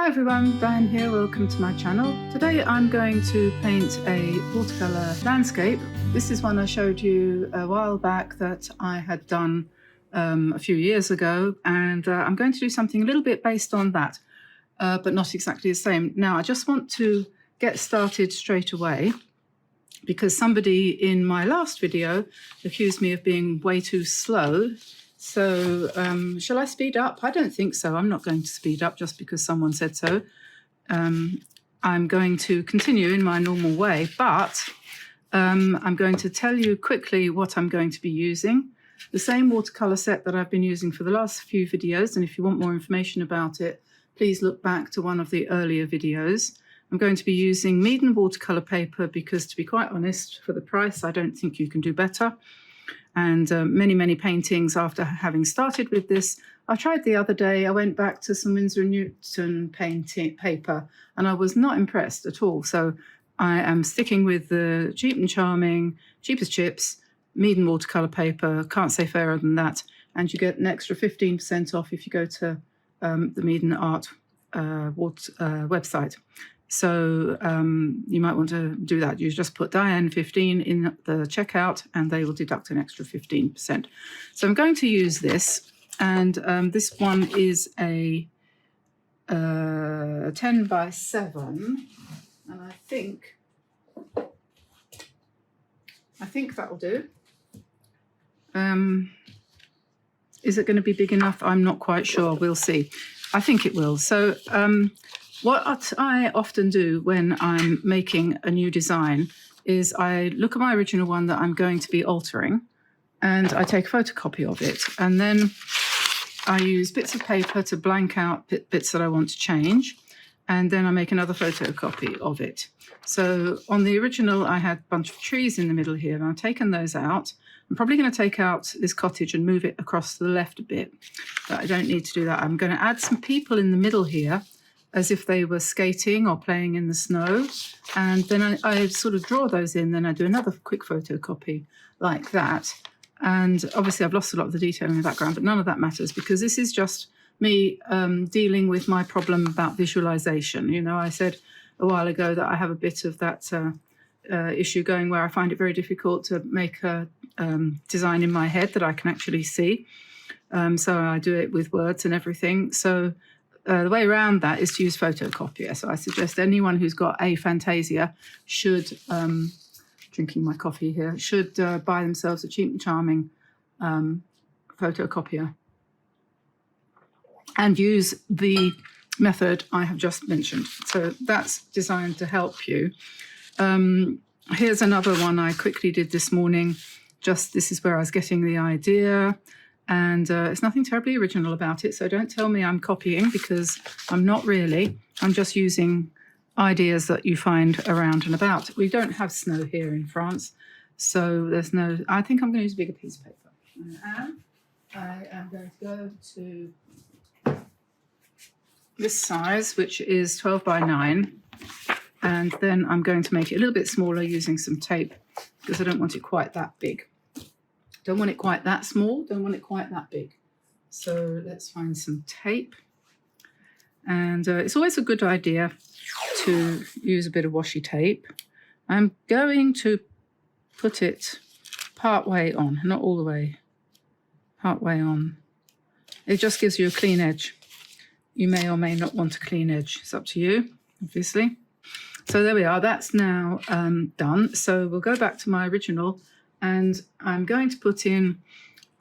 Hi everyone, Diane here, welcome to my channel. Today I'm going to paint a watercolor landscape. This is one I showed you a while back that I had done a few years ago, and I'm going to do something a little bit based on that, but not exactly the same. Now I just want to get started straight away because somebody in my last video accused me of being way too slow. So shall I speed up? I don't think so. I'm not going to speed up just because someone said so. I'm going to continue in my normal way, but I'm going to tell you quickly what I'm going to be using. The same watercolor set that I've been using for the last few videos, and if you want more information about it, please look back to one of the earlier videos. I'm going to be using Meaden watercolor paper because, to be quite honest, for the price, I don't think you can do better. And many paintings after having started with this. I tried the other day, I went back to some Winsor & Newton paper and I was not impressed at all. So I am sticking with the cheap and charming, cheap as chips, Meaden watercolor paper, can't say fairer than that. And you get an extra 15% off if you go to the Meaden Art website. So you might want to do that. You just put Diane 15 in the checkout and they will deduct an extra 15%. So I'm going to use this, and this one is a 10 by 7, and I think that'll do. Is it going to be big enough? I'm not quite sure. We'll see. I think it will. So what I often do when I'm making a new design is I look at my original one that I'm going to be altering and I take a photocopy of it, and then I use bits of paper to blank out bits that I want to change, and then I make another photocopy of it. So on the original I had a bunch of trees in the middle here, and I've taken those out. I'm probably going to take out this cottage and move it across to the left a bit, but I don't need to do that. I'm going to add some people in the middle here as if they were skating or playing in the snow. And then I sort of draw those in, then I do another quick photocopy like that. And obviously I've lost a lot of the detail in the background, but none of that matters because this is just me dealing with my problem about visualization. You know, I said a while ago that I have a bit of that issue going where I find it very difficult to make a design in my head that I can actually see. So I do it with words and everything. So the way around that is to use photocopier. So I suggest anyone who's got aphantasia should, drinking my coffee here, should buy themselves a cheap and charming photocopier and use the method I have just mentioned. So that's designed to help you. Here's another one I quickly did this morning. This is where I was getting the idea. And it's nothing terribly original about it, so don't tell me I'm copying because I'm not really. I'm just using ideas that you find around and about. We don't have snow here in France, so there's no... I think I'm going to use a bigger piece of paper. I am going to go to this size, which is 12 by 9, and then I'm going to make it a little bit smaller using some tape because I don't want it quite that big. Don't want it quite that small, don't want it quite that big. So let's find some tape. And it's always a good idea to use a bit of washi tape. I'm going to put it part way on, not all the way, part way on. It just gives you a clean edge. You may or may not want a clean edge. It's up to you, obviously. So there we are, that's now done. So we'll go back to my original. And I'm going to put in,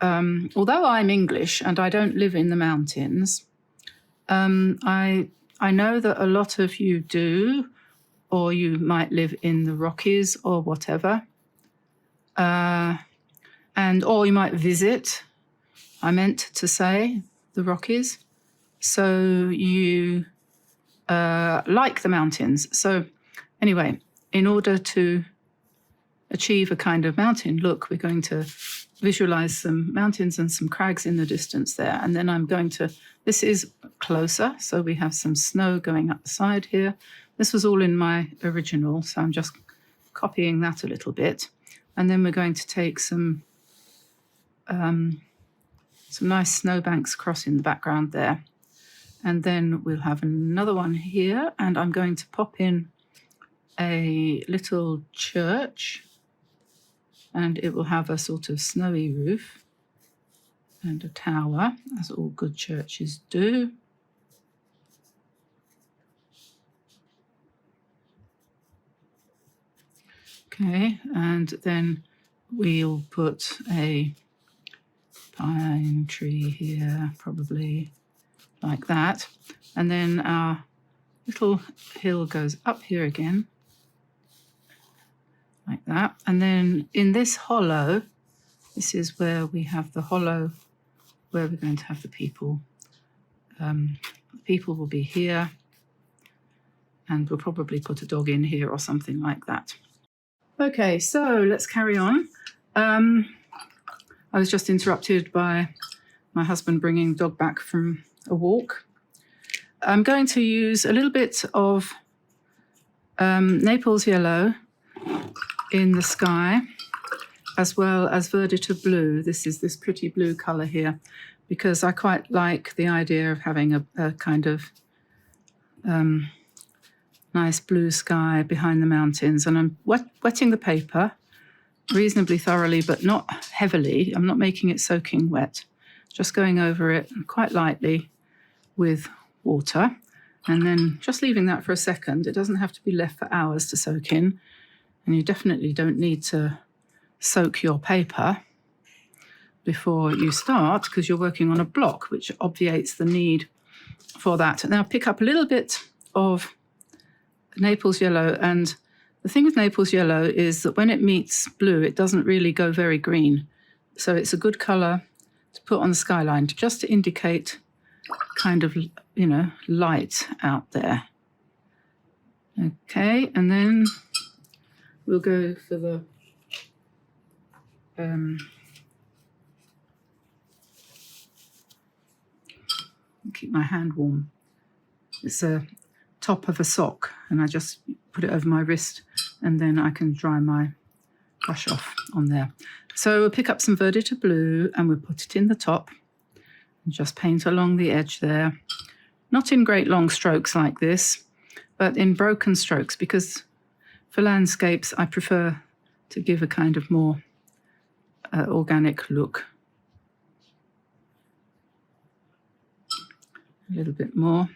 although I'm English and I don't live in the mountains, I know that a lot of you do, or you might live in the Rockies or whatever, or you might visit, I meant to say, the Rockies. So you like the mountains. So anyway, in order to achieve a kind of mountain look, we're going to visualize some mountains and some crags in the distance there. And then I'm going to, this is closer, so we have some snow going up the side here. This was all in my original, so I'm just copying that a little bit. And then we're going to take some nice snowbanks across in the background there. And then we'll have another one here, and I'm going to pop in a little church, and it will have a sort of snowy roof and a tower, as all good churches do. Okay, and then we'll put a pine tree here, probably like that. And then our little hill goes up here again, like that. And then in this hollow, this is where we have the hollow where we're going to have the people. The people will be here, and we'll probably put a dog in here or something like that. Okay, so let's carry on. I was just interrupted by my husband bringing the dog back from a walk. I'm going to use a little bit of Naples yellow in the sky, as well as verditer blue. This is this pretty blue colour here, because I quite like the idea of having a kind of nice blue sky behind the mountains. And I'm wetting the paper reasonably thoroughly, but not heavily. I'm not making it soaking wet, just going over it quite lightly with water, and then just leaving that for a second. It doesn't have to be left for hours to soak in, and you definitely don't need to soak your paper before you start, because you're working on a block, which obviates the need for that. Now pick up a little bit of Naples yellow, and the thing with Naples yellow is that when it meets blue, it doesn't really go very green. So it's a good colour to put on the skyline, just to indicate kind of, you know, light out there. Okay, and then we'll go for the keep my hand warm. It's a top of a sock, and I just put it over my wrist, and then I can dry my brush off on there. So we'll pick up some verditer blue and we'll put it in the top and just paint along the edge there. Not in great long strokes like this, but in broken strokes, because for landscapes I prefer to give a kind of more organic look. A little bit more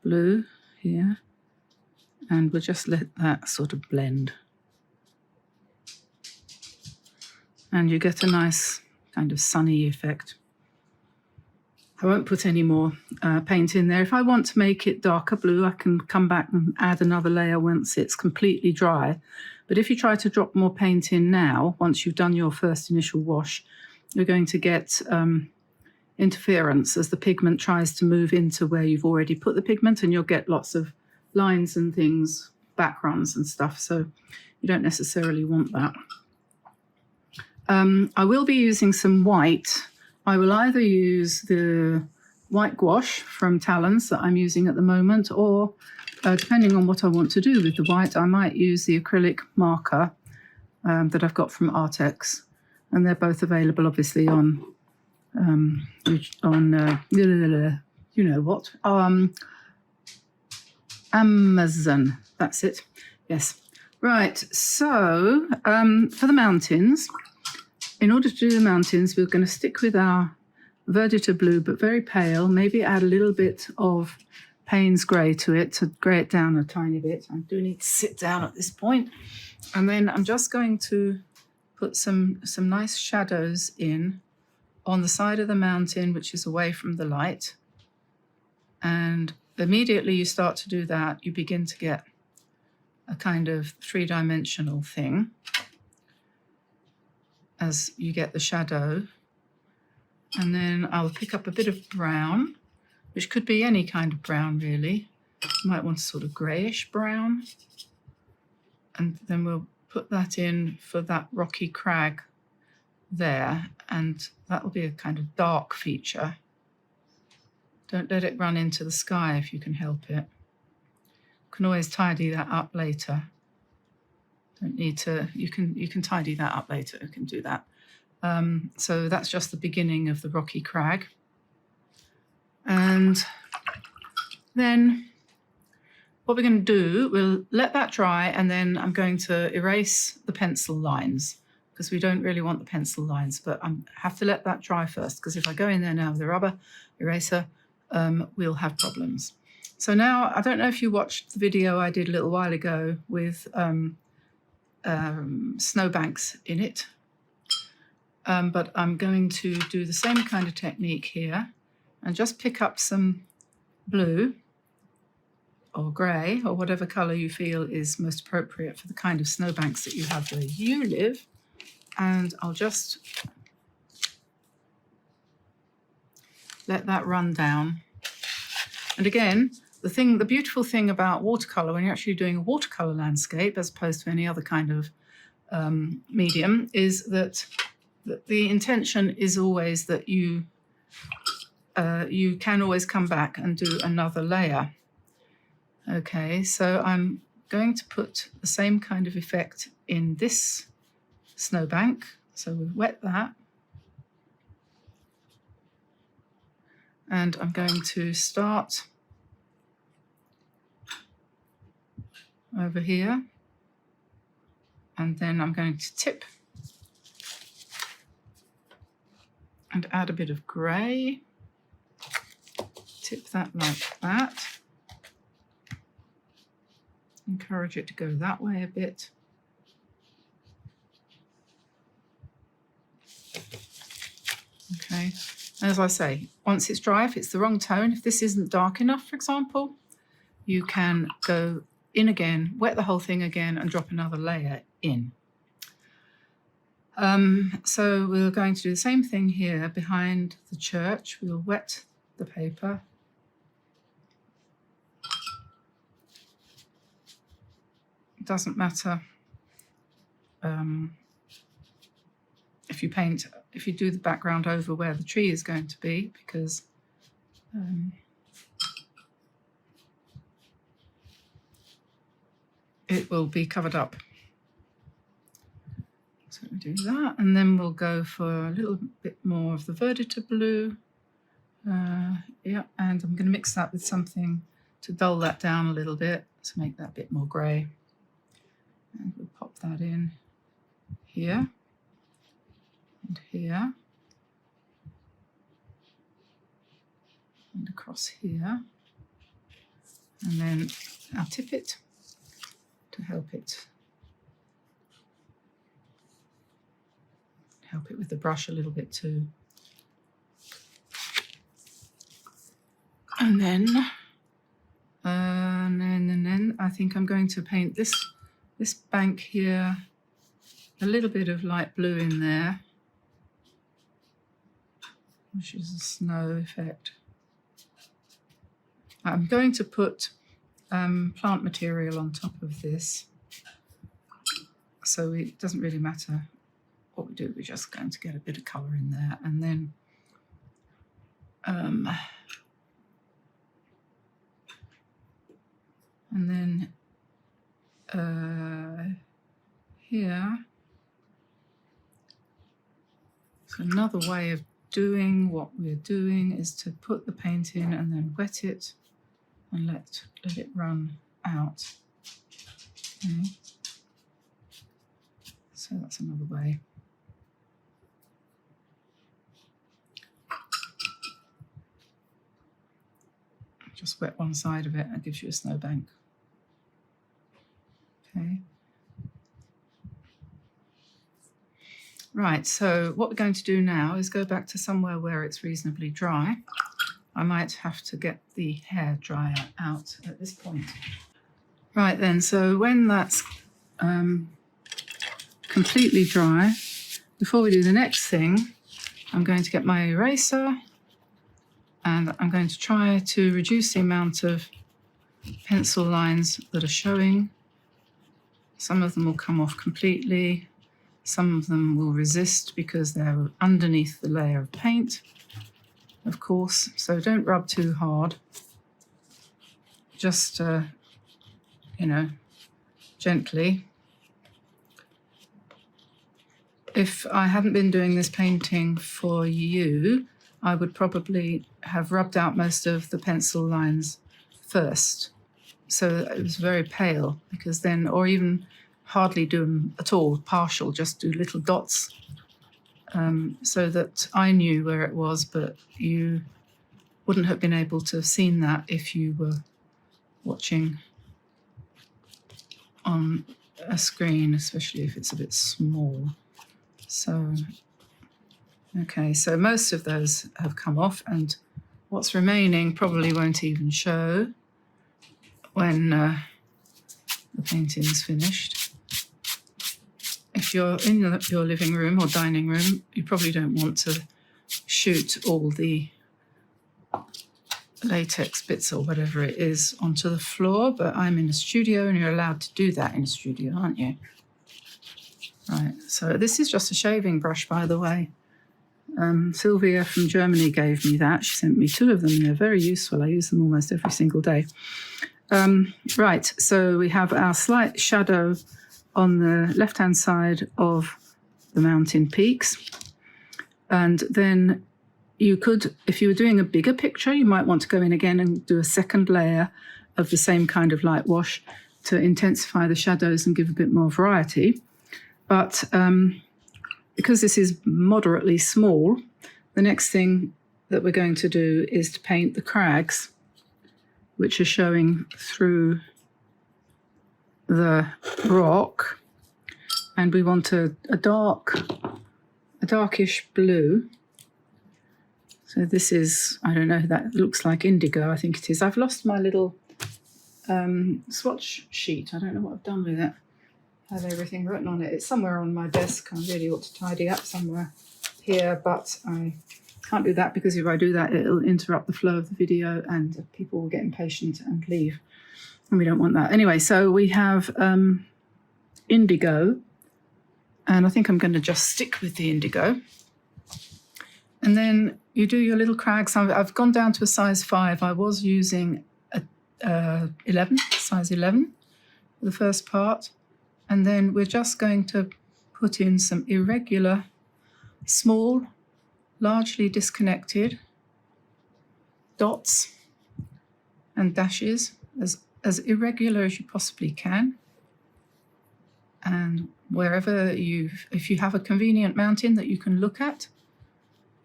blue here, and we'll just let that sort of blend, and you get a nice kind of sunny effect. I won't put any more paint in there. If I want to make it darker blue, I can come back and add another layer once it's completely dry. But if you try to drop more paint in now, once you've done your first initial wash, you're going to get interference as the pigment tries to move into where you've already put the pigment, and you'll get lots of lines and things, backgrounds and stuff, so you don't necessarily want that. I will be using some white. I will either use the white gouache from Talons that I'm using at the moment, or depending on what I want to do with the white, I might use the acrylic marker that I've got from Artex, and they're both available obviously on you know what, Amazon. That's it. Yes. Right. So for the mountains, in order to do the mountains, we're going to stick with our verditer blue, but very pale. Maybe add a little bit of Payne's grey to it to grey it down a tiny bit. I do need to sit down at this point, and then I'm just going to put some nice shadows in on the side of the mountain, which is away from the light. And immediately you start to do that, you begin to get a kind of three-dimensional thing as you get the shadow. And then I'll pick up a bit of brown, which could be any kind of brown really. You might want a sort of greyish brown. And then we'll put that in for that rocky crag there, and that will be a kind of dark feature. Don't let it run into the sky if you can help it. You can always tidy that up later. Don't need to, you can tidy that up later, you can do that. So that's just the beginning of the rocky crag. And then what we're going to do, we'll let that dry, and then I'm going to erase the pencil lines because we don't really want the pencil lines, but I have to let that dry first because if I go in there now with a rubber eraser, we'll have problems. So now, I don't know if you watched the video I did a little while ago with snowbanks in it, but I'm going to do the same kind of technique here and just pick up some blue or grey or whatever colour you feel is most appropriate for the kind of snowbanks that you have where you live, and I'll just let that run down. And again, the beautiful thing about watercolour, when you're actually doing a watercolour landscape as opposed to any other kind of medium, is that the intention is always that you can always come back and do another layer. Okay, so I'm going to put the same kind of effect in this snowbank. So we wet that. And I'm going to start over here. And then I'm going to tip and add a bit of grey. Tip that like that. Encourage it to go that way a bit. Okay, as I say, once it's dry, if it's the wrong tone, if this isn't dark enough, for example, you can go in again, wet the whole thing again, and drop another layer in. So we're going to do the same thing here behind the church. We'll wet the paper. It doesn't matter if you do the background over where the tree is going to be, because it will be covered up. So we do that, and then we'll go for a little bit more of the verditer blue. Yeah, and I'm going to mix that with something to dull that down a little bit to make that bit more grey. And we'll pop that in here and here and across here, and then I'll tip it to help it with the brush a little bit too. And then I think I'm going to paint this bank here, a little bit of light blue in there, which is a snow effect. I'm going to put plant material on top of this, so it doesn't really matter what we do, we're just going to get a bit of colour in there, and then here. So another way of doing what we're doing is to put the paint in and then wet it and let it run out. Okay. So that's another way. Just wet one side of it and it gives you a snowbank. Okay. Right, so what we're going to do now is go back to somewhere where it's reasonably dry. I might have to get the hair dryer out at this point. Right then, so when that's completely dry, before we do the next thing, I'm going to get my eraser and I'm going to try to reduce the amount of pencil lines that are showing. Some of them will come off completely. Some of them will resist because they're underneath the layer of paint, of course. So don't rub too hard. Just, gently. If I hadn't been doing this painting for you, I would probably have rubbed out most of the pencil lines first. So it was very pale, because then, or even hardly do them at all, partial, just do little dots, so that I knew where it was, but you wouldn't have been able to have seen that if you were watching on a screen, especially if it's a bit small. So, okay, so most of those have come off, and what's remaining probably won't even show when the painting's finished. If you're in your living room or dining room, you probably don't want to shoot all the latex bits or whatever it is onto the floor, but I'm in a studio and you're allowed to do that in a studio, aren't you? Right, so this is just a shaving brush, by the way. Sylvia from Germany gave me that. She sent me 2 of them. They're very useful. I use them almost every single day. Right, so we have our slight shadow on the left-hand side of the mountain peaks. And then you could, if you were doing a bigger picture, you might want to go in again and do a second layer of the same kind of light wash to intensify the shadows and give a bit more variety. But because this is moderately small, the next thing that we're going to do is to paint the crags, which are showing through the rock. And we want a darkish blue. So this is, I don't know, that looks like indigo, I think it is. I've lost my little swatch sheet. I don't know what I've done with it. I have everything written on it. It's somewhere on my desk. I really ought to tidy up somewhere here, but I can't do that, because if I do that, it'll interrupt the flow of the video and people will get impatient and leave. And we don't want that. Anyway, so we have indigo, and I think I'm going to just stick with the indigo. And then you do your little crags. I've gone down to a size 5. I was using a 11, size 11 for the first part. And then we're just going to put in some irregular, small, largely disconnected dots and dashes, as irregular as you possibly can. And wherever if you have a convenient mountain that you can look at,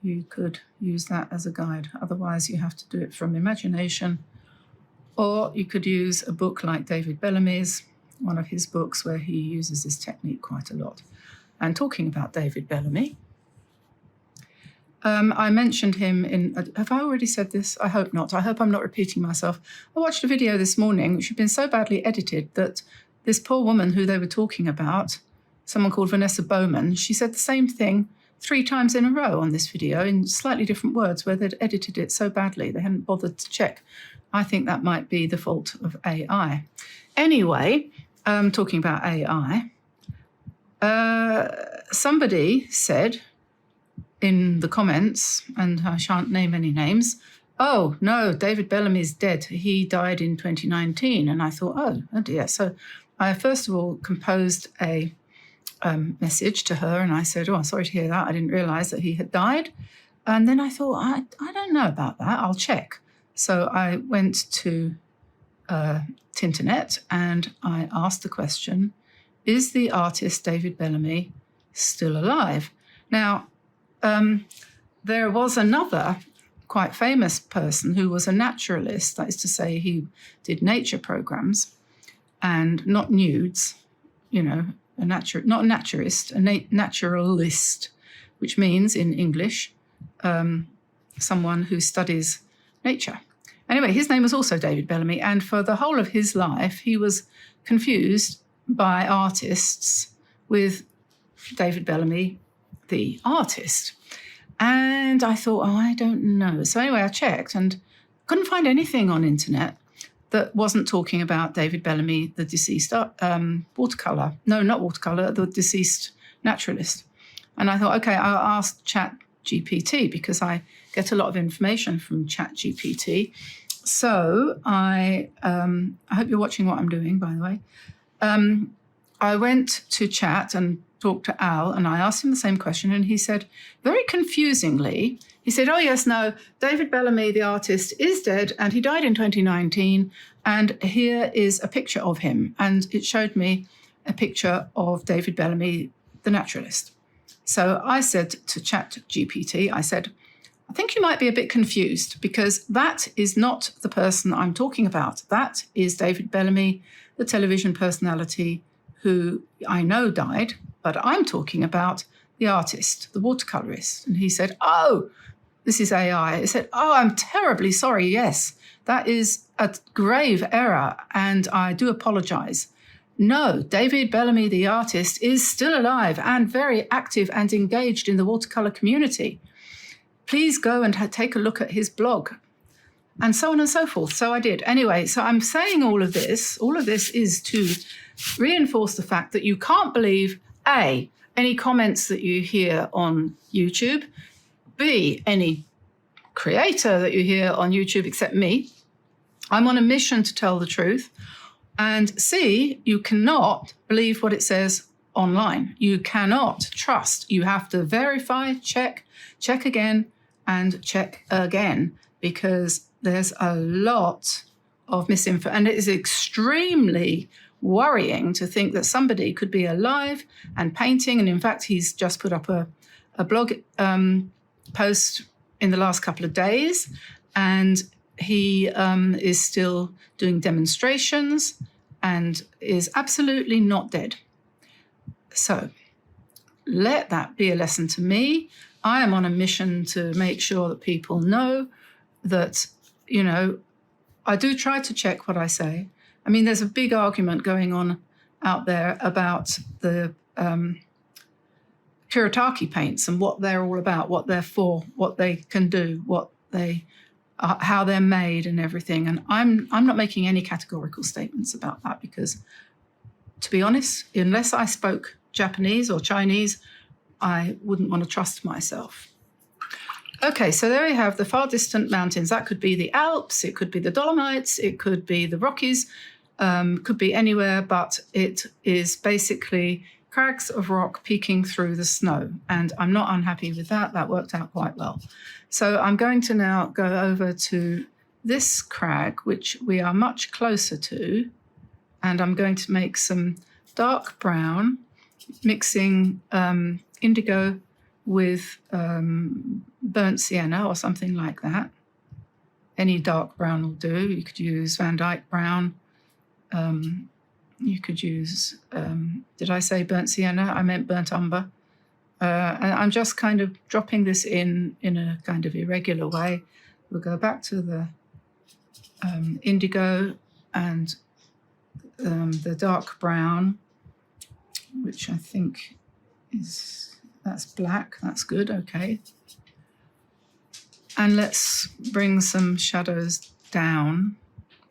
you could use that as a guide. Otherwise, you have to do it from imagination. Or you could use a book like David Bellamy's, one of his books where he uses this technique quite a lot. And talking about David Bellamy, I mentioned him in, have I already said this? I hope not. I hope I'm not repeating myself. I watched a video this morning which had been so badly edited that this poor woman who they were talking about, someone called Vanessa Bowman, she said the same thing 3 times in a row on this video in slightly different words, where they'd edited it so badly they hadn't bothered to check. I think that might be the fault of AI. Anyway, talking about AI, somebody said in the comments, and I shan't name any names, oh, no, David Bellamy's dead. He died in 2019. And I thought, oh dear. So I first of all composed a message to her, and I said, oh, I'm sorry to hear that. I didn't realise that he had died. And then I thought, I don't know about that. I'll check. So I went to Tinternet and I asked the question, is the artist David Bellamy still alive? Now, there was another quite famous person who was a naturalist, that is to say he did nature programs and not nudes, you know, not a naturist, a naturalist, which means in English, someone who studies nature. Anyway, his name was also David Bellamy, and for the whole of his life, he was confused by artists with David Bellamy, the artist. And I thought, oh, I don't know. So anyway, I checked and couldn't find anything on internet that wasn't talking about David Bellamy, the deceased watercolor. No, not watercolor, the deceased naturalist. And I thought, okay, I'll ask ChatGPT, because I get a lot of information from ChatGPT. So I hope you're watching what I'm doing, by the way. I went to Chat and talked to Al, and I asked him the same question, and he said, very confusingly, he said, oh, yes, no, David Bellamy, the artist, is dead, and he died in 2019, and here is a picture of him. And it showed me a picture of David Bellamy, the naturalist. So I said to ChatGPT, I said, I think you might be a bit confused because that is not the person I'm talking about. That is David Bellamy, the television personality who I know died, but I'm talking about the artist, the watercolorist. And he said, oh, this is AI. I said, oh, I'm terribly sorry. Yes, that is a grave error, and I do apologize. No, David Bellamy, the artist, is still alive and very active and engaged in the watercolor community. Please go and take a look at his blog, and so on and so forth. So I did. Anyway, so I'm saying all of this is to reinforce the fact that you can't believe, A, any comments that you hear on YouTube, B, any creator that you hear on YouTube except me. I'm on a mission to tell the truth. And C, you cannot believe what it says online. You cannot trust. You have to verify, check again, and check again, because there's a lot of misinfo. And it is extremely worrying to think that somebody could be alive and painting. And in fact, he's just put up a blog post in the last couple of days, and he is still doing demonstrations and is absolutely not dead. So let that be a lesson to me. I am on a mission to make sure that people know that, you know, I do try to check what I say. I mean, there's a big argument going on out there about the Kuretake paints and what they're all about, what they're for, what they can do, what they how they're made and everything. And I'm not making any categorical statements about that because, to be honest, unless I spoke Japanese or Chinese, I wouldn't want to trust myself. Okay, so there you have the far distant mountains. That could be the Alps, it could be the Dolomites, it could be the Rockies, could be anywhere, but it is basically crags of rock peeking through the snow. And I'm not unhappy with that. That worked out quite well. So I'm going to now go over to this crag, which we are much closer to, and I'm going to make some dark brown, mixing indigo with burnt sienna or something like that. Any dark brown will do. You could use Van Dyke brown. You could use, did I say burnt sienna? I meant burnt umber. And I'm just kind of dropping this in a kind of irregular way. We'll go back to the indigo and the dark brown, which I think that's black. That's good, okay. And let's bring some shadows down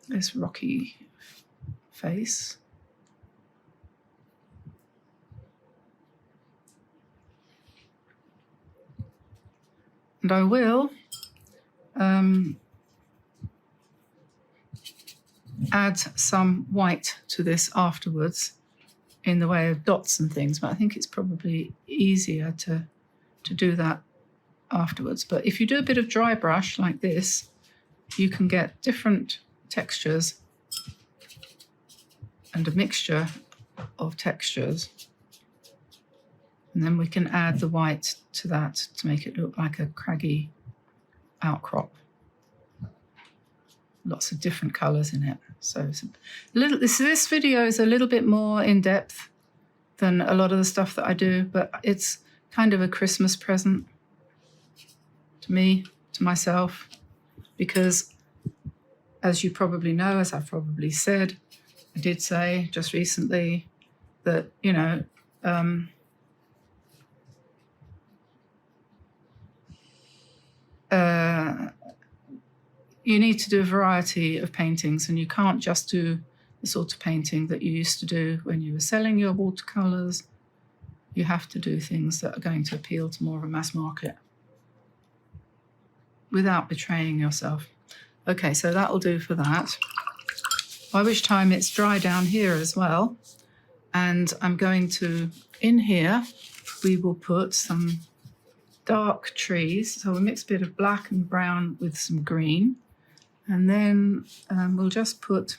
this rocky face. And I will add some white to this afterwards in the way of dots and things, but I think it's probably easier to do that afterwards. But if you do a bit of dry brush like this, you can get different textures and a mixture of textures. And then we can add the white to that to make it look like a craggy outcrop. Lots of different colours in it. So it's a little, this video is a little bit more in depth than a lot of the stuff that I do, but it's kind of a Christmas present to me, to myself, because as you probably know, as I've probably said, I did say just recently that, you know, you need to do a variety of paintings, and you can't just do the sort of painting that you used to do when you were selling your watercolours. You have to do things that are going to appeal to more of a mass market without betraying yourself. Okay, so that'll do for that. By which time it's dry down here as well. And I'm going to in here we will put some dark trees. So we'll mix a bit of black and brown with some green. And then we'll just put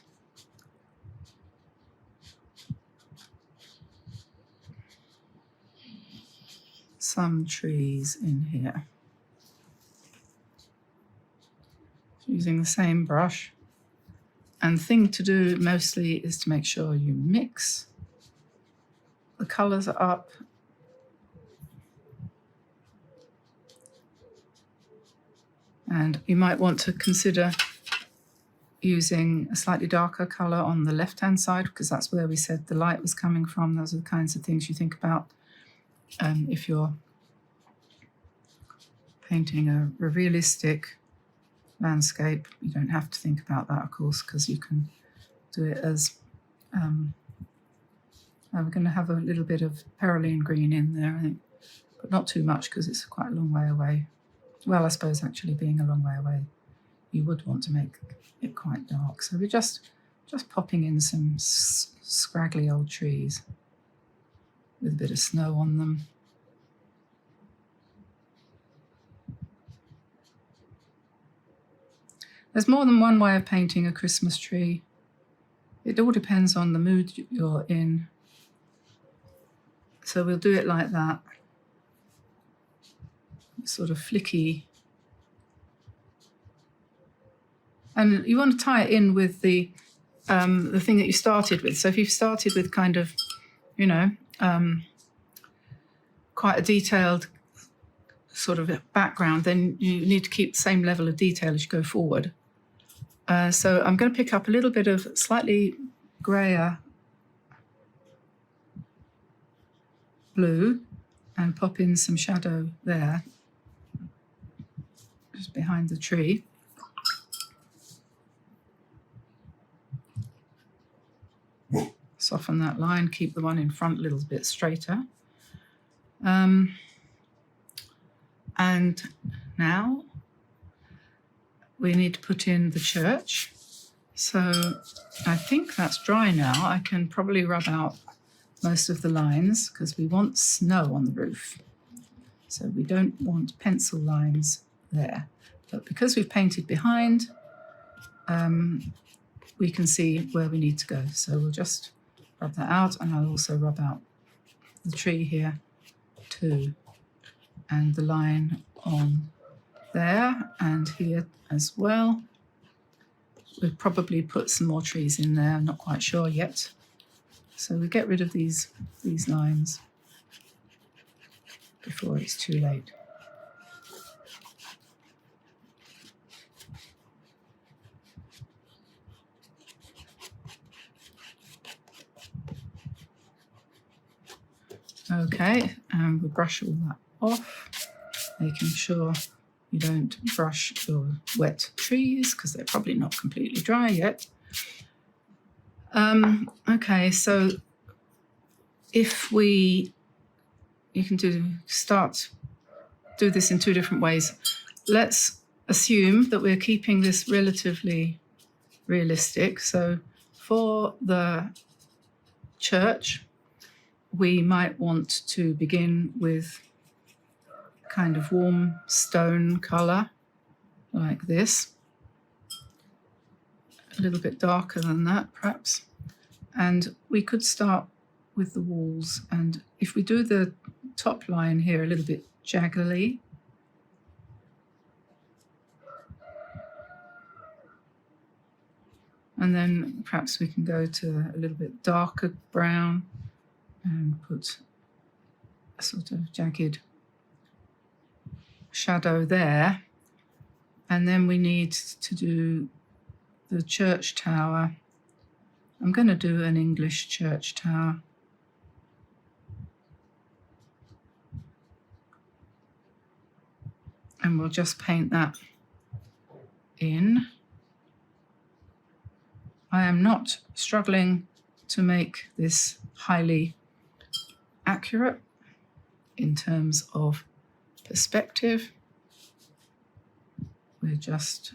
some trees in here. Using the same brush. And the thing to do mostly is to make sure you mix. The colours are up. And you might want to consider using a slightly darker colour on the left-hand side, because that's where we said the light was coming from. Those are the kinds of things you think about if you're painting a realistic landscape. You don't have to think about that, of course, because you can do it as we're going to have a little bit of Peroline green in there, I think, but not too much because it's quite a long way away. Well, I suppose actually being a long way away, you would want to make it quite dark. So we're just popping in some scraggly old trees with a bit of snow on them. There's more than one way of painting a Christmas tree. It all depends on the mood you're in. So we'll do it like that. Sort of flicky. And you want to tie it in with the thing that you started with. So if you've started with kind of, you know, quite a detailed sort of background, then you need to keep the same level of detail as you go forward. So I'm going to pick up a little bit of slightly grayer blue and pop in some shadow there, just behind the tree. Soften that line, keep the one in front a little bit straighter. And now we need to put in the church. So I think that's dry now. I can probably rub out most of the lines because we want snow on the roof. So we don't want pencil lines there. But because we've painted behind, we can see where we need to go. So we'll just rub that out, and I'll also rub out the tree here too, and the line on there and here as well. We'll probably put some more trees in there, I'm not quite sure yet. So we get rid of these lines before it's too late. Okay, and we'll brush all that off, making sure you don't brush your wet trees because they're probably not completely dry yet. Okay, so if you can do this in two different ways. Let's assume that we're keeping this relatively realistic. So for the church, we might want to begin with kind of warm stone colour like this, a little bit darker than that perhaps, and we could start with the walls, and if we do the top line here a little bit jaggedly, and then perhaps we can go to a little bit darker brown and put a sort of jagged shadow there. And then we need to do the church tower. I'm going to do an English church tower. And we'll just paint that in. I am not struggling to make this highly accurate in terms of perspective. We're just,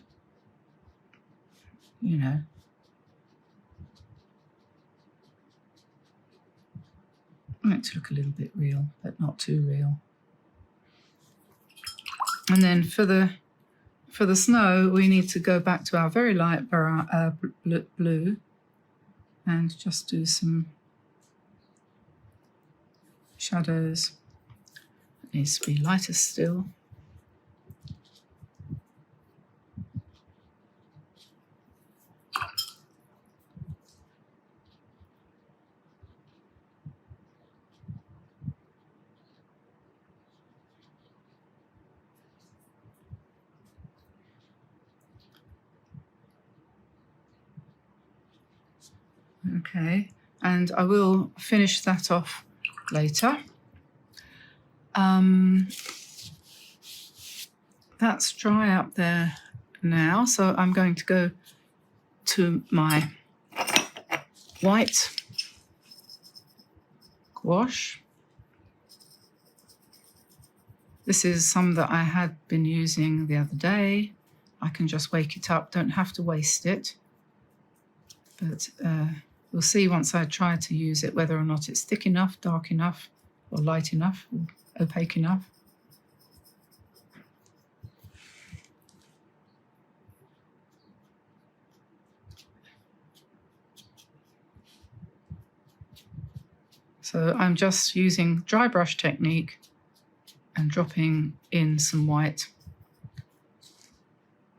you know, I want it to look a little bit real, but not too real. And then for the snow, we need to go back to our very light blue and just do some shadows. It needs to be lighter still. Okay, and I will finish that off later. That's dry up there now, so I'm going to go to my white gouache. This is some that I had been using the other day. I can just wake it up, don't have to waste it. But we'll see once I try to use it whether or not it's thick enough, dark enough, or light enough, or opaque enough. So I'm just using dry brush technique and dropping in some white,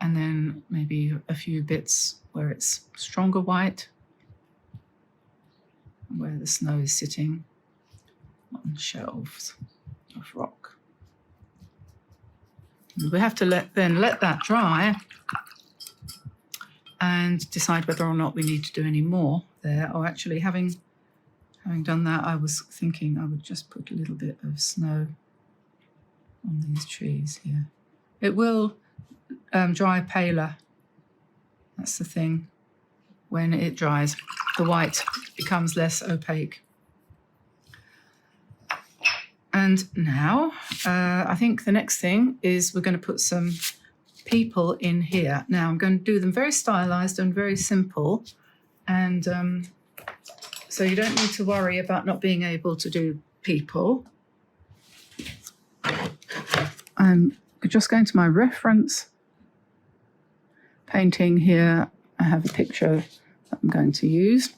and then maybe a few bits where it's stronger white, where the snow is sitting on shelves of rock. We have to let that dry and decide whether or not we need to do any more there. Or actually, having done that, I was thinking I would just put a little bit of snow on these trees here. It will dry paler. That's the thing. When it dries, the white becomes less opaque. And now, I think the next thing is we're going to put some people in here. Now, I'm going to do them very stylized and very simple. And so you don't need to worry about not being able to do people. I'm just going to my reference painting here. I have a picture that I'm going to use.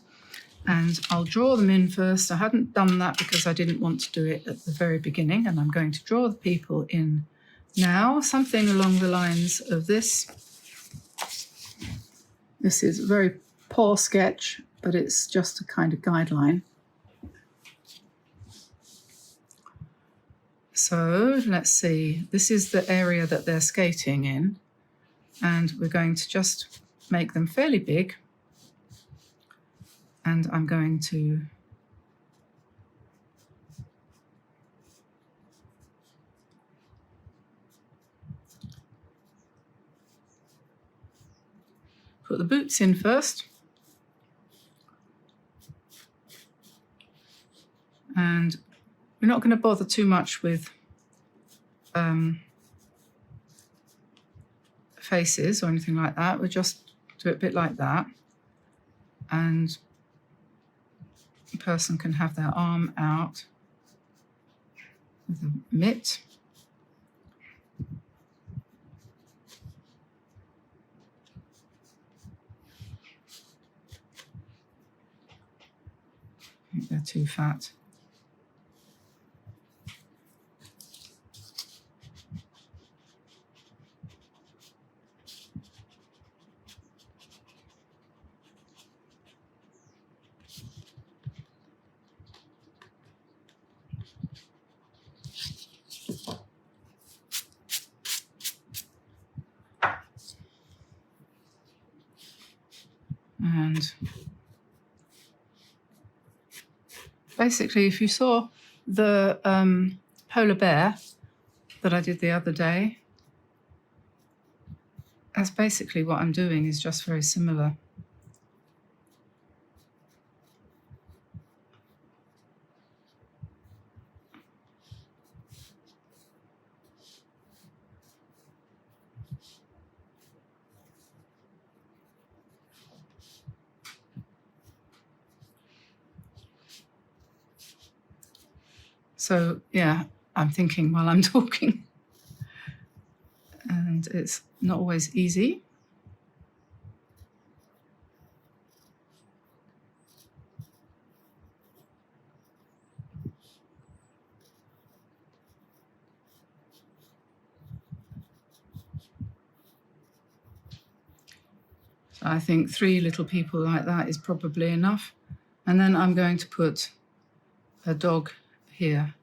And I'll draw them in first. I hadn't done that because I didn't want to do it at the very beginning. And I'm going to draw the people in now, something along the lines of this. This is a very poor sketch, but it's just a kind of guideline. So let's see. This is the area that they're skating in. And we're going to just make them fairly big. And I'm going to put the boots in first. And we're not going to bother too much with faces or anything like that. We'll just do it a bit like that. And the person can have their arm out with a mitt. I think they're too fat. And basically, if you saw the polar bear that I did the other day, that's basically what I'm doing, is just very similar. So yeah, I'm thinking while I'm talking, and it's not always easy. So I think 3 little people like that is probably enough. And then I'm going to put a dog here.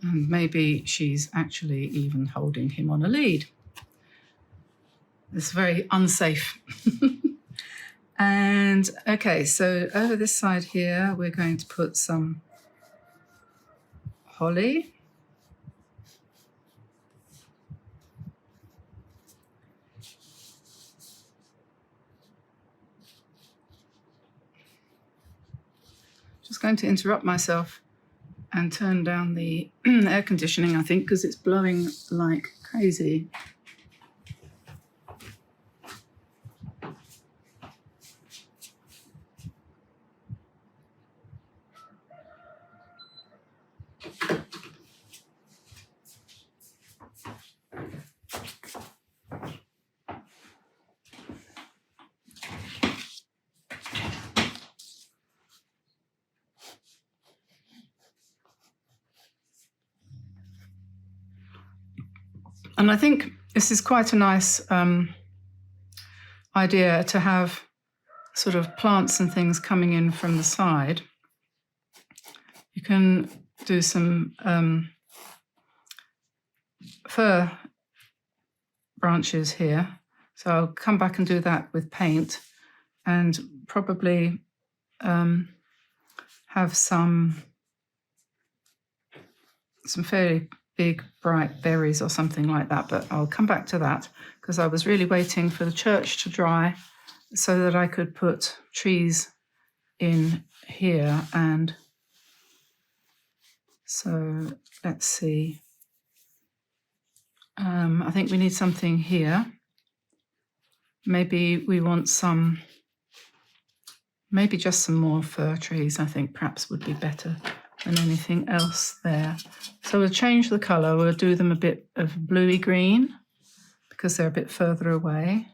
And maybe she's actually even holding him on a lead. It's very unsafe. And okay, so over this side here, we're going to put some holly. Just going to interrupt myself and turn down the air conditioning, I think, because it's blowing like crazy. And I think this is quite a nice idea to have sort of plants and things coming in from the side. You can do some fir branches here. So I'll come back and do that with paint, and probably have some fairly big bright berries or something like that, but I'll come back to that because I was really waiting for the church to dry so that I could put trees in here. And so let's see, I think we need something here. Maybe we want some, maybe just some more fir trees, I think perhaps would be better than anything else there. So we'll change the colour, we'll do them a bit of bluey green because they're a bit further away.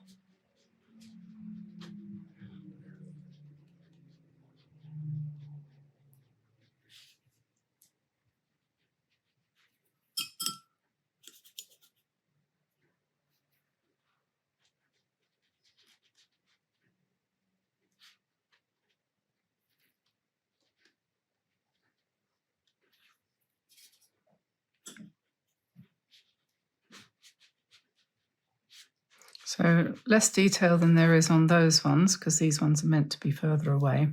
So less detail than there is on those ones because these ones are meant to be further away.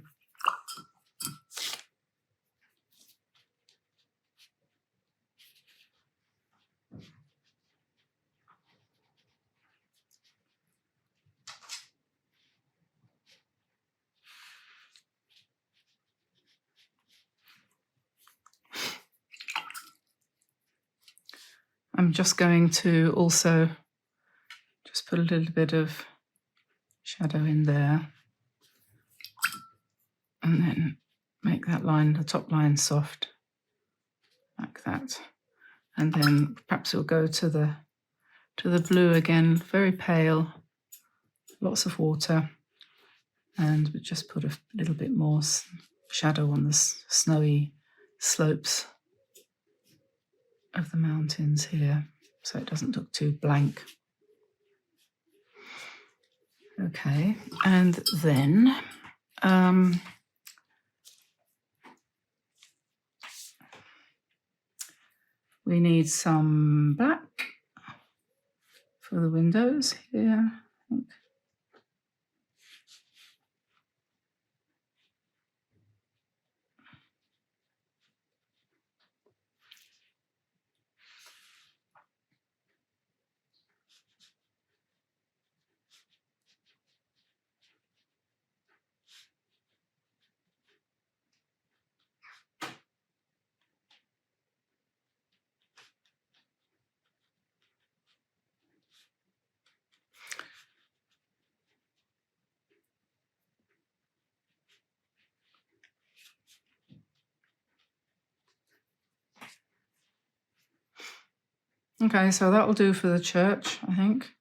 I'm just going to also just put a little bit of shadow in there and then make that line, the top line, soft like that. And then perhaps we'll go to the blue again, very pale, lots of water, and we just put a little bit more shadow on the snowy slopes of the mountains here so it doesn't look too blank. Okay, and then we need some black for the windows here, I think. Okay, so that will do for the church, I think.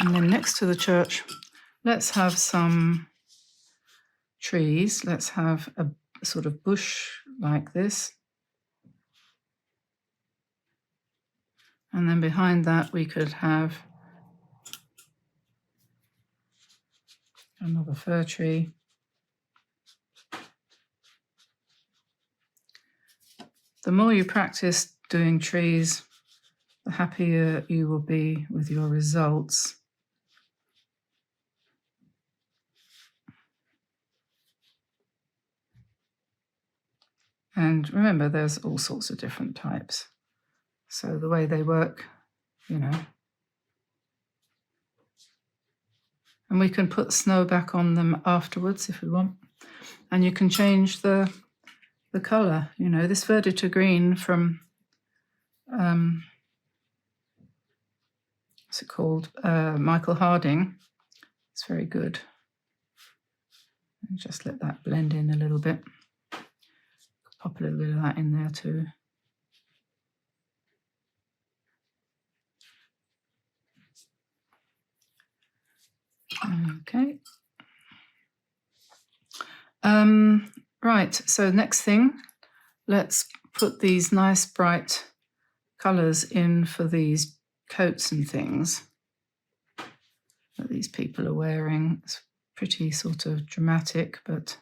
And then next to the church, let's have some trees. Let's have a sort of bush like this. And then behind that, we could have another fir tree. The more you practice doing trees, the happier you will be with your results. And remember, there's all sorts of different types. So the way they work, you know. And we can put snow back on them afterwards if we want. And you can change the colour. You know, this Verditer green from, what's it called? Michael Harding. It's very good. And just let that blend in a little bit. Pop a little bit of that in there too. Okay. Right, so next thing, let's put these nice bright colours in for these coats and things that these people are wearing. It's pretty sort of dramatic, but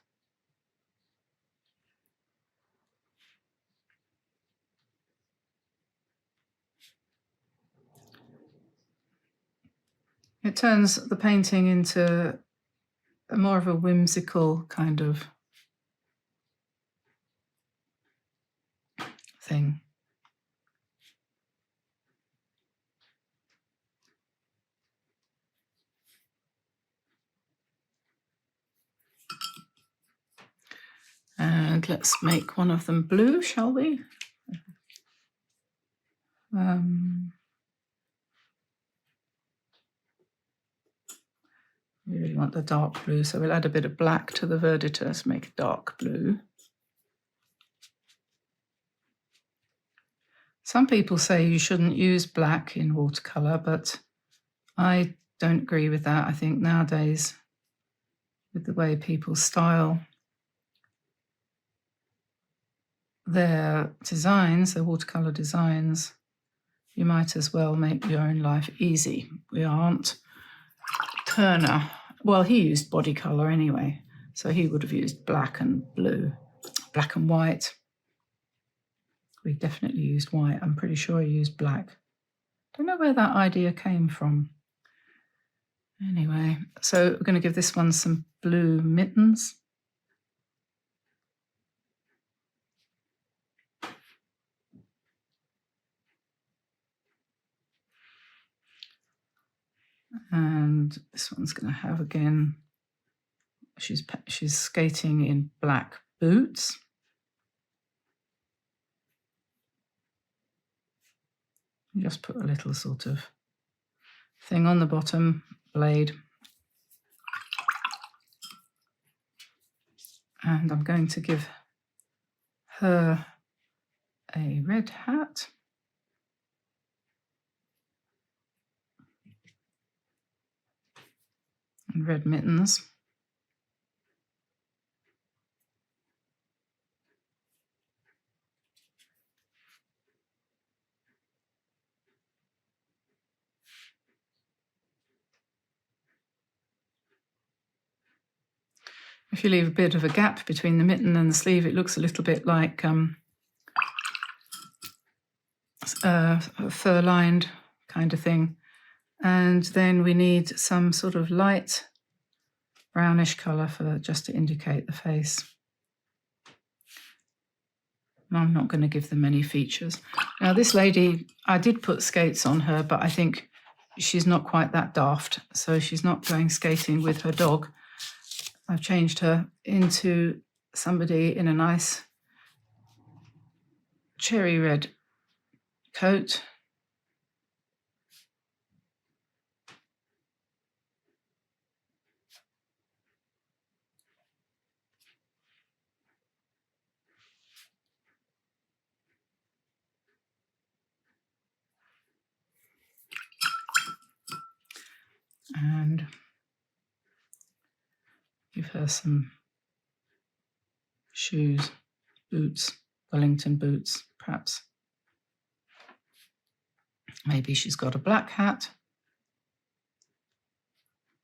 it turns the painting into more of a whimsical kind of thing. And let's make one of them blue, shall we? We really want the dark blue, so we'll add a bit of black to the Verditer to make it dark blue. Some people say you shouldn't use black in watercolour, but I don't agree with that. I think nowadays, with the way people style their designs, their watercolour designs, you might as well make your own life easy. We aren't Turner. Well, he used body colour anyway, so he would have used black and blue, black and white. We definitely used white. I'm pretty sure he used black. Don't know where that idea came from. Anyway, so we're going to give this one some blue mittens. And this one's going to have, again, she's skating in black boots. You just put a little sort of thing on the bottom, blade. And I'm going to give her a red hat. And red mittens. If you leave a bit of a gap between the mitten and the sleeve, it looks a little bit like a fur-lined kind of thing. And then we need some sort of light brownish colour for just to indicate the face. I'm not going to give them any features. Now, this lady, I did put skates on her, but I think she's not quite that daft, so she's not going skating with her dog. I've changed her into somebody in a nice cherry red coat. and give her some shoes, boots, Wellington boots, perhaps. Maybe she's got a black hat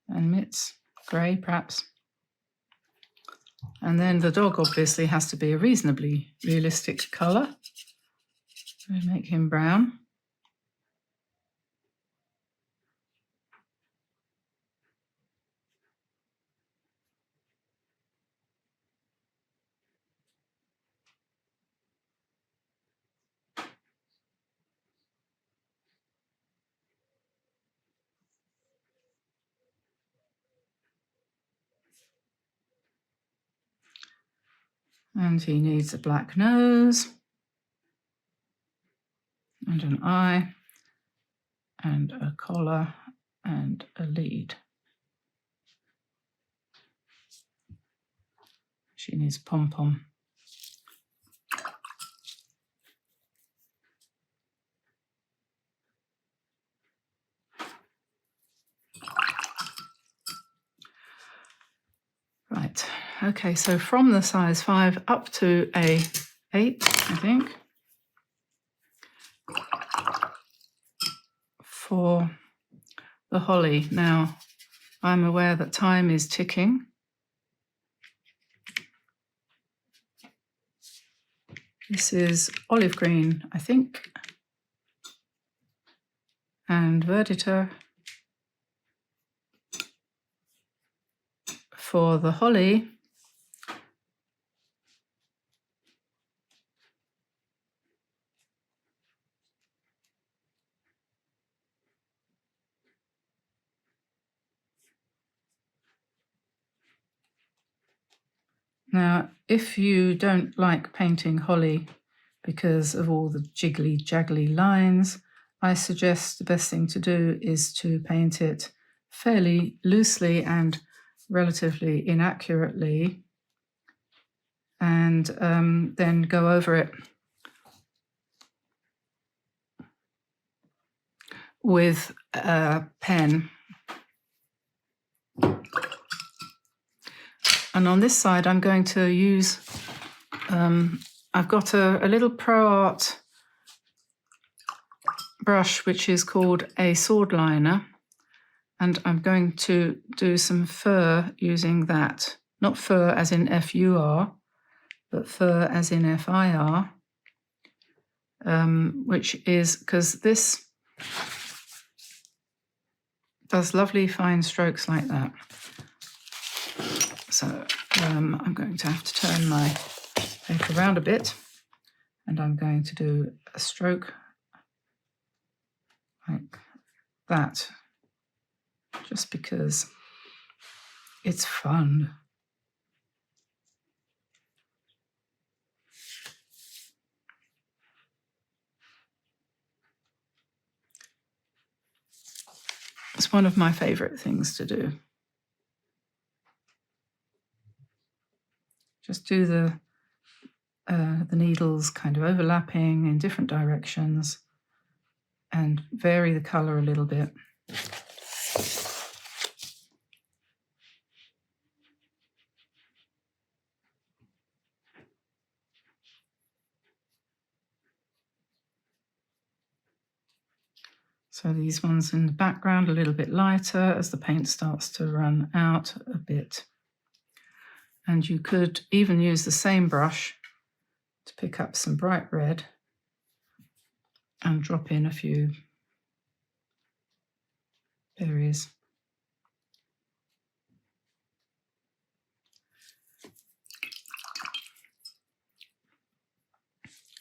and mitts, grey perhaps. And then the dog obviously has to be a reasonably realistic colour. So we make him brown. And he needs a black nose and an eye and a collar and a lead. She needs pom-pom. Right, okay, so from the size 5 up to a 8, I think, for the holly. Now, I'm aware that time is ticking. This is olive green, I think, and verditer for the holly. Now, if you don't like painting holly because of all the jiggly jaggly lines, I suggest the best thing to do is to paint it fairly loosely and relatively inaccurately, and then go over it with a pen. And on this side, I'm going to use, I've got a little Pro Art brush, which is called a sword liner. And I'm going to do some fur using that. Not fur as in F-U-R, but fur as in F-I-R, which is, because this does lovely fine strokes like that. So I'm going to have to turn my paper around a bit, and I'm going to do a stroke like that, just because it's fun. It's one of my favorite things to do. Just do the needles kind of overlapping in different directions and vary the color a little bit. So these ones in the background a little bit lighter as the paint starts to run out a bit. And you could even use the same brush to pick up some bright red and drop in a few berries.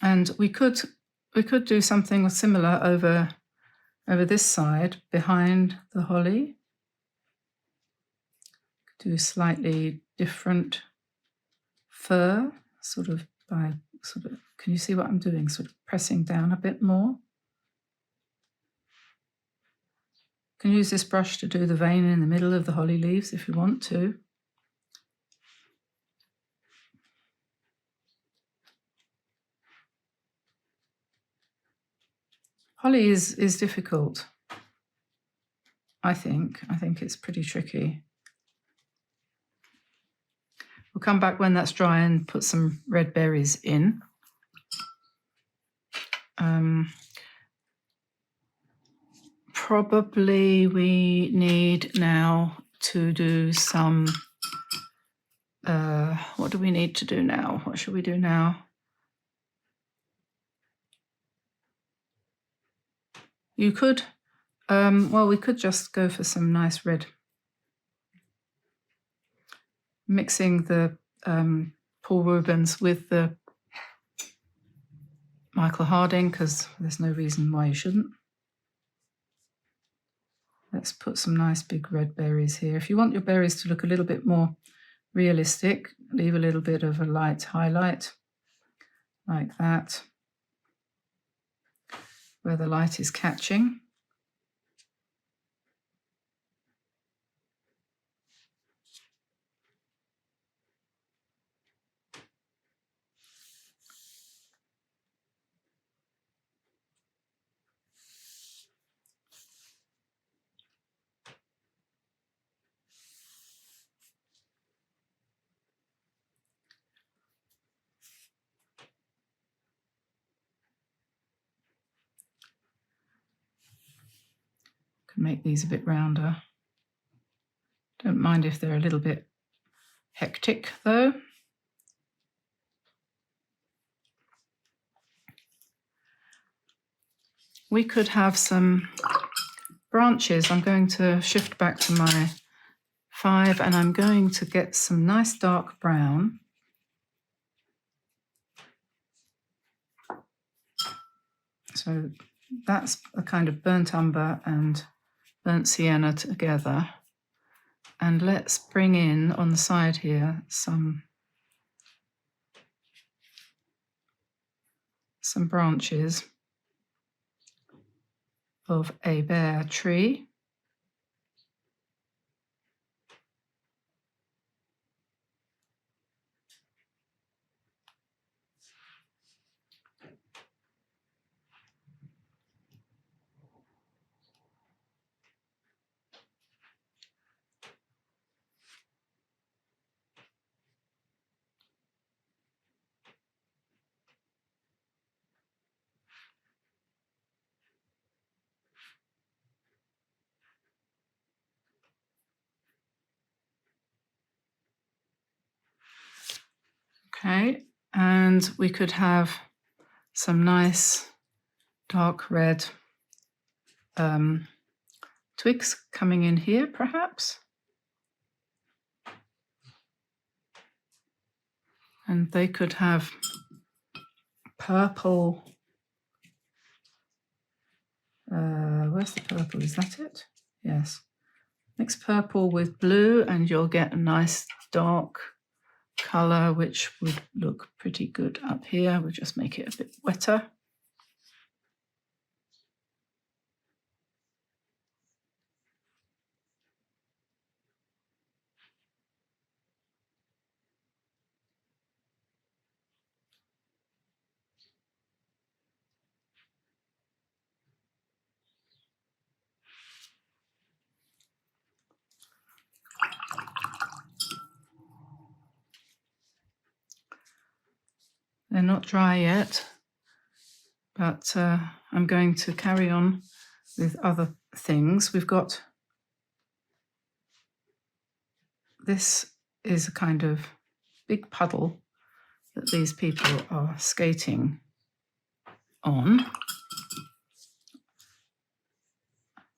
And we could do something similar over this side behind the holly. Do slightly different fur, can you see what I'm doing? Sort of pressing down a bit more. You can use this brush to do the vein in the middle of the holly leaves if you want to. Holly is difficult. I think it's pretty tricky. We'll come back when that's dry and put some red berries in. Probably we need now to do some, what do we need to do now? What should we do now? You could, well, we could just go for some nice red. Mixing the Paul Rubens with the Michael Harding, because there's no reason why you shouldn't. Let's put some nice big red berries here. If you want your berries to look a little bit more realistic, leave a little bit of a light highlight like that, where the light is catching. Can make these a bit rounder. Don't mind if they're a little bit hectic though. We could have some branches. I'm going to shift back to my 5 and I'm going to get some nice dark brown. So that's a kind of burnt umber and burnt sienna together. And let's bring in on the side here some branches of a bare tree. Okay, and we could have some nice dark red twigs coming in here, perhaps. And they could have purple. Where's the purple? Is that it? Yes. Mix purple with blue and you'll get a nice dark colour which would look pretty good up here. We'll just make it a bit wetter. They're not dry yet, but I'm going to carry on with other things. We've got, this is a kind of big puddle that these people are skating on.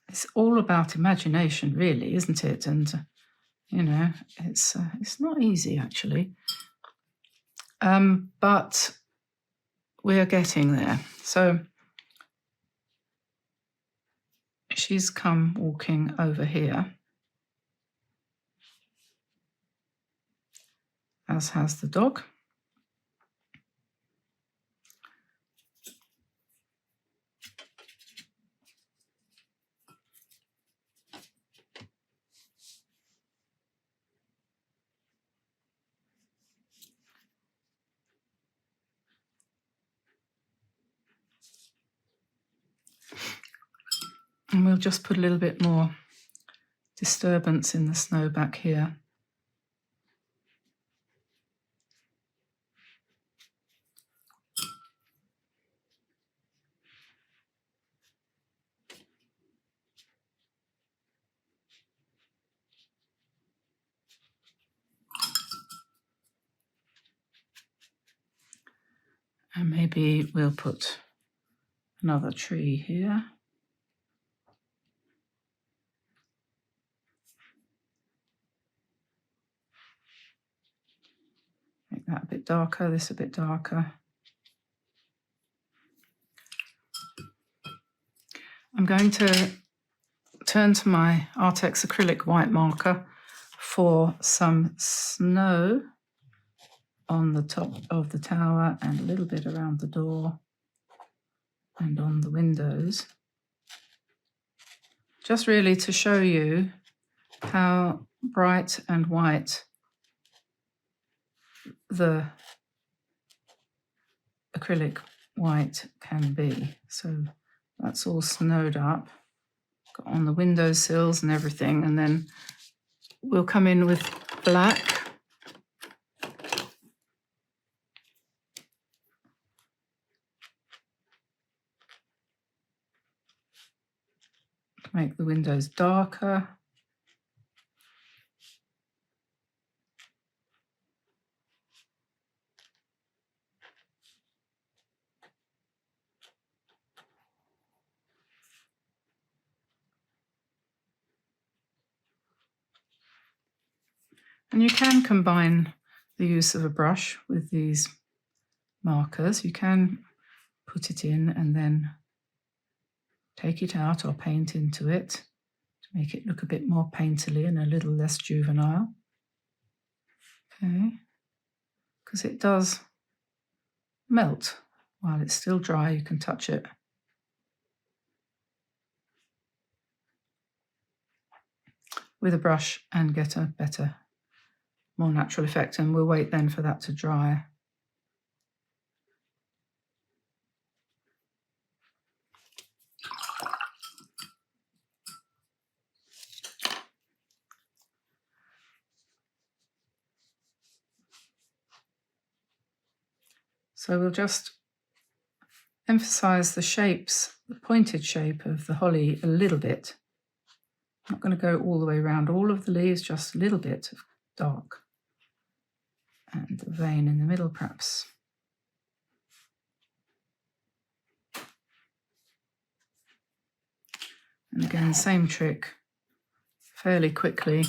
It's all about imagination, really, isn't it? And you know, it's not easy actually, but we're getting there. So she's come walking over here, as has the dog. And we'll just put a little bit more disturbance in the snow back here. And maybe we'll put another tree here. Make that a bit darker, this a bit darker. I'm going to turn to my Artex acrylic white marker for some snow on the top of the tower and a little bit around the door and on the windows. Just really to show you how bright and white the acrylic white can be. So that's all snowed up, got on the windowsills and everything, and then we'll come in with black. Make the windows darker. And you can combine the use of a brush with these markers. You can put it in and then take it out or paint into it to make it look a bit more painterly and a little less juvenile. Okay, because it does melt while it's still dry. You can touch it. With a brush and get a better, more natural effect, and we'll wait then for that to dry. So we'll just emphasize the shapes, the pointed shape of the holly a little bit. I'm not going to go all the way around all of the leaves, just a little bit of dark. And the vein in the middle, perhaps. And again, same trick, fairly quickly.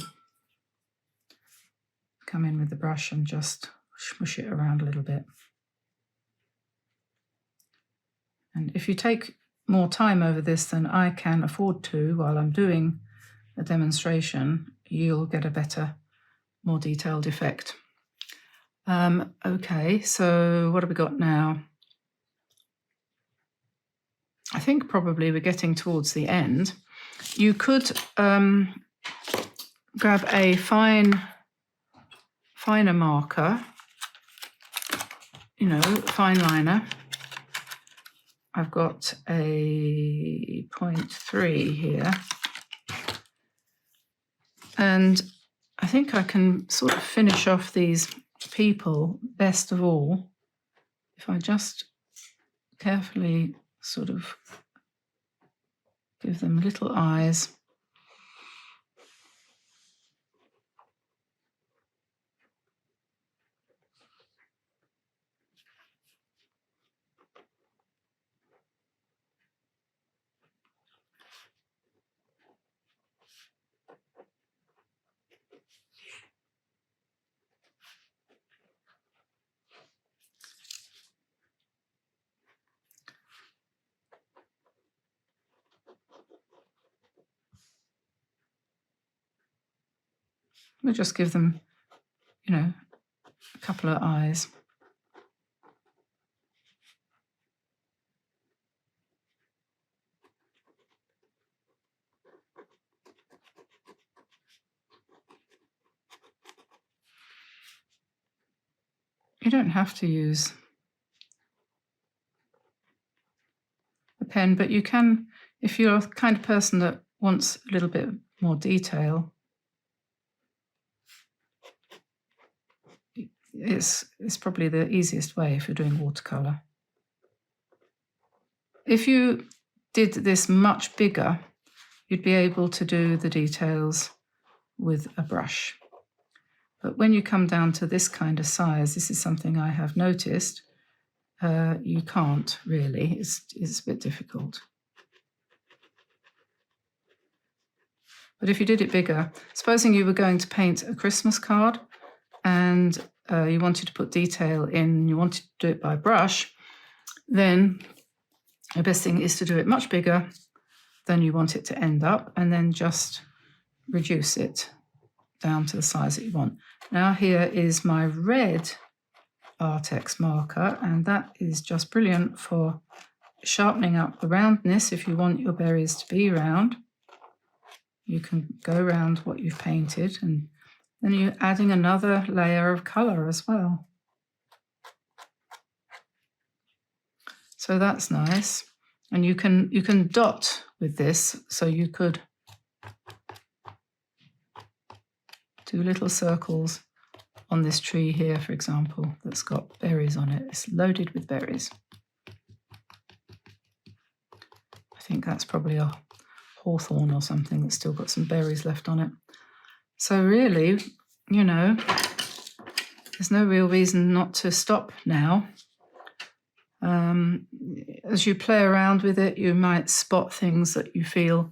Come in with the brush and just smush it around a little bit. And if you take more time over this than I can afford to while I'm doing a demonstration, you'll get a better, more detailed effect. Okay, so what have we got now? I think probably we're getting towards the end. You could grab a finer marker, fine liner. I've got a 0.3 here. And I think I can sort of finish off these people best of all if I just carefully sort of give them little eyes. We'll just give them, a couple of eyes. You don't have to use a pen, but you can, if you're the kind of person that wants a little bit more detail, it's probably the easiest way if you're doing watercolor. If you did this much bigger, you'd be able to do the details with a brush. But when you come down to this kind of size, this is something I have noticed, you can't really. It's a bit difficult. But if you did it bigger, supposing you were going to paint a Christmas card and you wanted to put detail in, you wanted to do it by brush, then the best thing is to do it much bigger than you want it to end up, and then just reduce it down to the size that you want. Now here is my red Artex marker, and that is just brilliant for sharpening up the roundness. If you want your berries to be round, you can go around what you've painted, and then you're adding another layer of colour as well. So that's nice. And you can dot with this, so you could do little circles on this tree here, for example, that's got berries on it. It's loaded with berries. I think that's probably a hawthorn or something that's still got some berries left on it. So really, you know, there's no real reason not to stop now. As you play around with it, you might spot things that you feel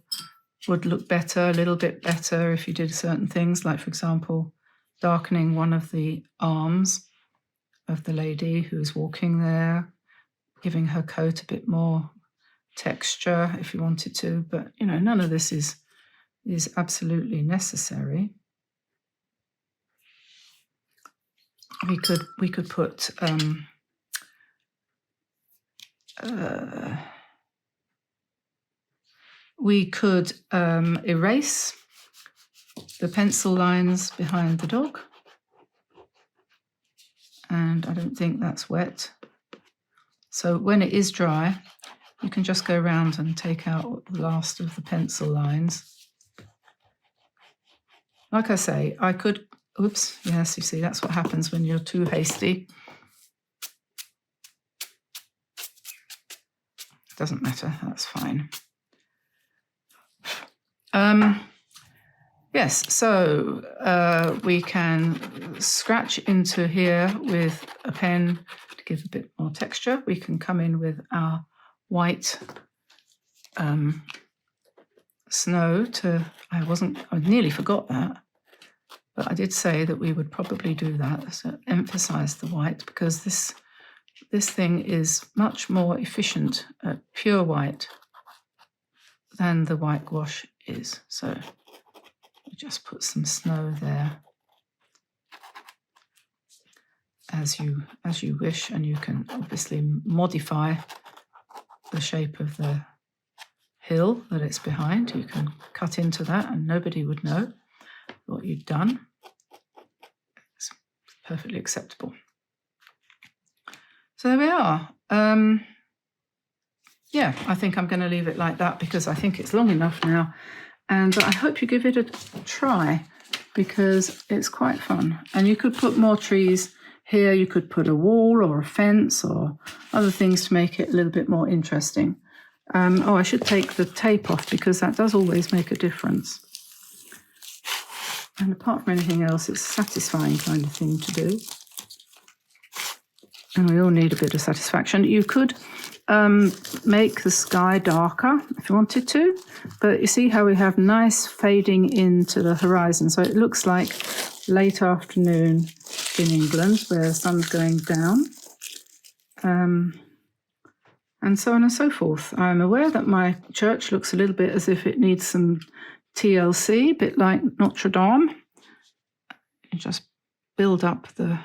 would look better, a little bit better if you did certain things, like, for example, darkening one of the arms of the lady who's walking there, giving her coat a bit more texture if you wanted to. But, you know, none of this is absolutely necessary. We could put we could erase the pencil lines behind the dog, and I don't think that's wet. So when it is dry, you can just go around and take out the last of the pencil lines. Like I say, I could, oops, yes, you see, that's what happens when you're too hasty. Doesn't matter, that's fine. Yes, so we can scratch into here with a pen to give a bit more texture. We can come in with our white snow to, I nearly forgot that, but I did say that we would probably do that, so emphasize the white, because this thing is much more efficient at pure white than the white gouache is. So just put some snow there as you wish, and you can obviously modify the shape of the hill that it's behind. You can cut into that and nobody would know what you've done. It's perfectly acceptable. So there we are. Yeah, I think I'm going to leave it like that because I think it's long enough now. And I hope you give it a try because it's quite fun. And you could put more trees here. You could put a wall or a fence or other things to make it a little bit more interesting. Oh, I should take the tape off because that does always make a difference. And apart from anything else, it's a satisfying kind of thing to do. And we all need a bit of satisfaction. You could make the sky darker if you wanted to, but you see how we have nice fading into the horizon. So it looks like late afternoon in England where the sun's going down. And so on and so forth. I'm aware that my church looks a little bit as if it needs some TLC, a bit like Notre Dame. You just build up the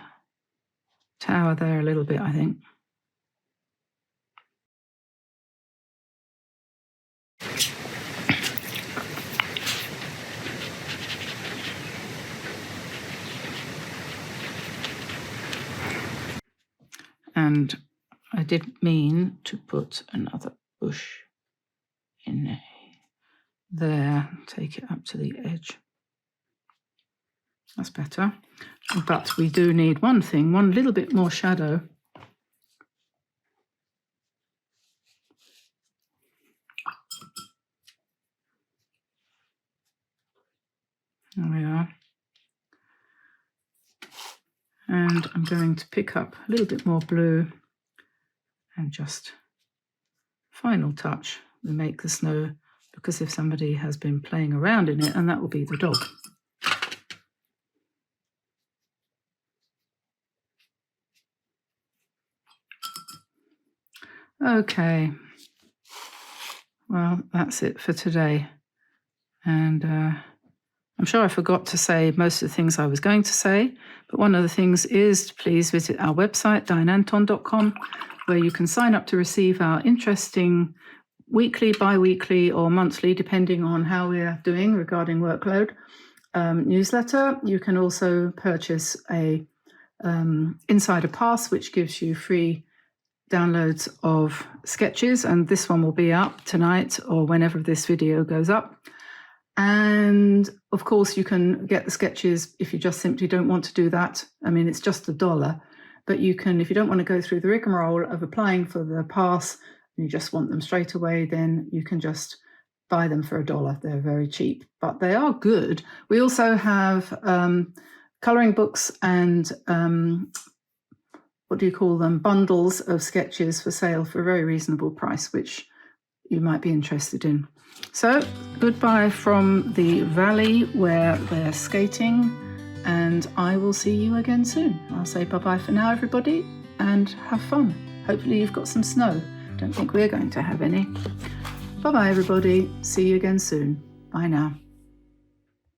tower there a little bit, I think. And I did mean to put another bush in there, take it up to the edge. That's better. But we do need one thing, one little bit more shadow. There we are. And I'm going to pick up a little bit more blue and just final touch. We make the snow look as if somebody has been playing around in it, and that will be the dog. Okay, well, that's it for today. And I'm sure I forgot to say most of the things I was going to say, but one of the things is please visit our website, dianeantone.com, where you can sign up to receive our interesting weekly, bi-weekly or monthly, depending on how we're doing regarding workload, newsletter. You can also purchase a Insider Pass, which gives you free downloads of sketches, and this one will be up tonight or whenever this video goes up. And of course you can get the sketches if you just simply don't want to do that. I mean, it's just $1, but you can, if you don't want to go through the rigmarole of applying for the pass and you just want them straight away, then you can just buy them for $1. They're very cheap, but they are good. We also have coloring books and what do you call them, bundles of sketches for sale for a very reasonable price, which you might be interested in. So goodbye from the valley where they're skating, and I will see you again soon. I'll say bye-bye for now, everybody, and have fun. Hopefully you've got some snow. Don't think we're going to have any. Bye-bye, everybody. See you again soon. Bye now.